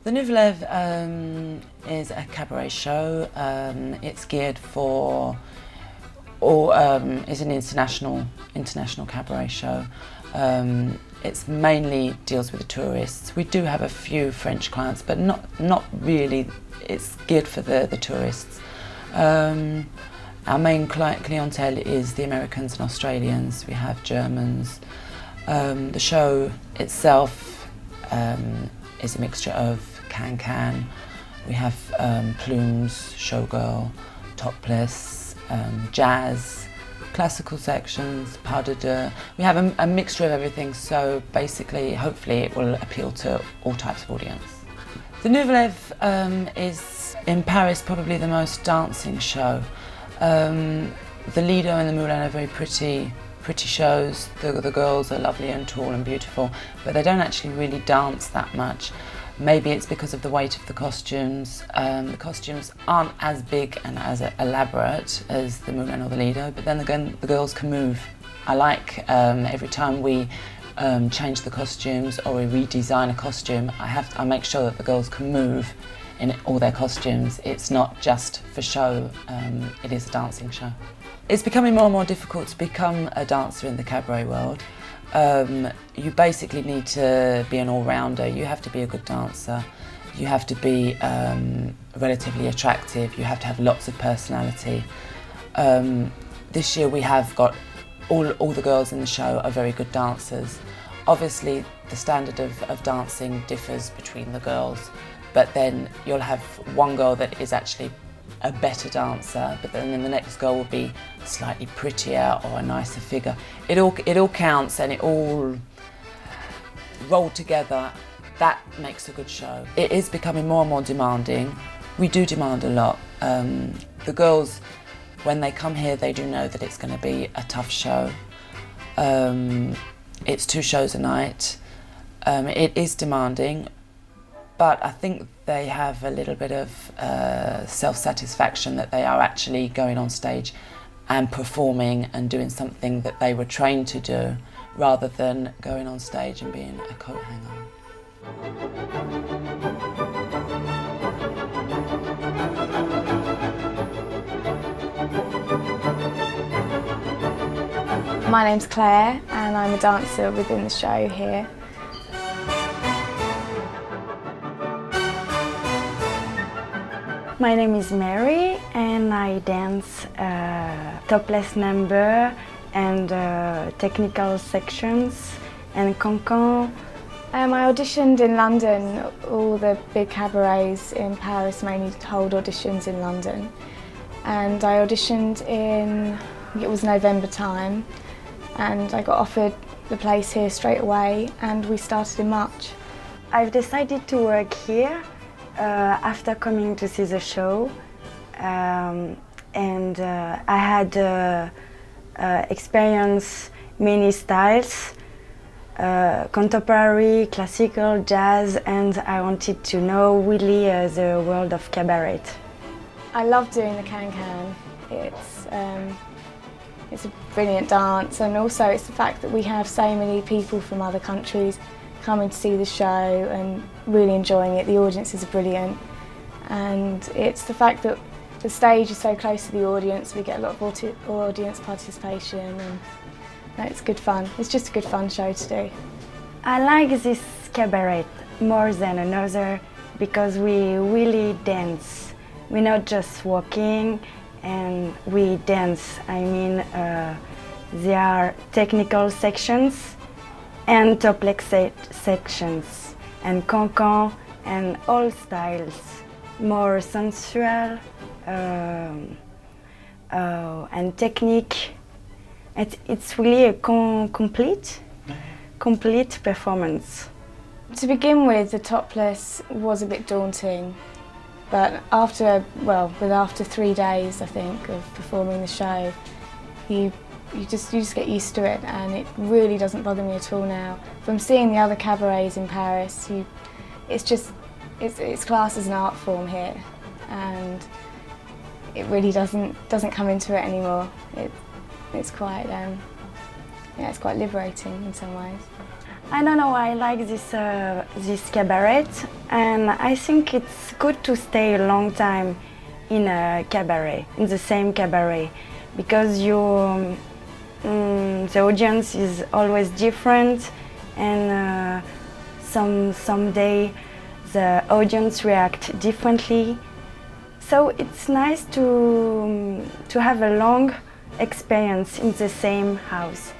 The Nouvelle Eve is a cabaret show. It's geared for all. It's an international cabaret show. It's mainly deals with the tourists. We do have a few French clients, but not really. It's geared for the tourists. Our main clientele is the Americans and Australians. We have Germans. The show itself is a mixture of can. We have plumes, showgirl, topless, jazz, classical sections, pas de deux. We have a mixture of everything, so basically, hopefully, it will appeal to all types of audience. The Nouvelle Eve is, in Paris, probably the most dancing show. The Lido and the Moulin are very pretty shows. The girls are lovely and tall and beautiful, but they don't actually really dance that much. Maybe it's because of the weight of the costumes. The costumes aren't as big and as elaborate as the Moulin or the Lido, but then again, the girls can move. I like every time we change the costumes or we redesign a costume, I make sure that the girls can move in all their costumes. It's not just for show, it is a dancing show. It's becoming more and more difficult to become a dancer in the cabaret world. You basically need to be an all-rounder. You have to be a good dancer, you have to be relatively attractive, you have to have lots of personality. This year we have got all the girls in the show are very good dancers. Obviously the standard of dancing differs between the girls, but then you'll have one girl that is actually a better dancer, but then the next girl will be slightly prettier or a nicer figure. It all counts and it all rolled together. That makes a good show. It is becoming more and more demanding. We do demand a lot. The girls, when they come here, they do know that it's going to be a tough show. It's 2 shows a night. It is demanding, but I think they have a little bit of self-satisfaction that they are actually going on stage and performing and doing something that they were trained to do, rather than going on stage and being a coat hanger. My name's Claire and I'm a dancer within the show here. My name is Mary and I dance topless number and technical sections and cancan. I auditioned in London. All the big cabarets in Paris mainly hold auditions in London. And I auditioned in, I think it was November time, and I got offered the place here straight away and we started in March. I've decided to work here after coming to see the show, and I had experienced many styles, contemporary, classical, jazz, and I wanted to know really the world of cabaret. I love doing the can-can. It's a brilliant dance, and also it's the fact that we have so many people from other countries coming to see the show and really enjoying it. The audiences are brilliant, and it's the fact that the stage is so close to the audience. We get a lot of audience participation, and no, it's good fun. It's just a good fun show to do. I like this cabaret more than another because we really dance. We're not just walking and we dance. I mean, there are technical sections and topless sections and cancan and all styles, more sensual and technique. It's really a complete performance. To begin with, the topless was a bit daunting, but after 3 days, I think, of performing the show, you just get used to it, and it really doesn't bother me at all now. From seeing the other cabarets in Paris, it's classed as an art form here, and it really doesn't come into it anymore. It's quite liberating in some ways. I don't know, I like this cabaret, and I think it's good to stay a long time in a cabaret, in the same cabaret, because the audience is always different, and someday the audience react differently. So it's nice to have a long experience in the same house.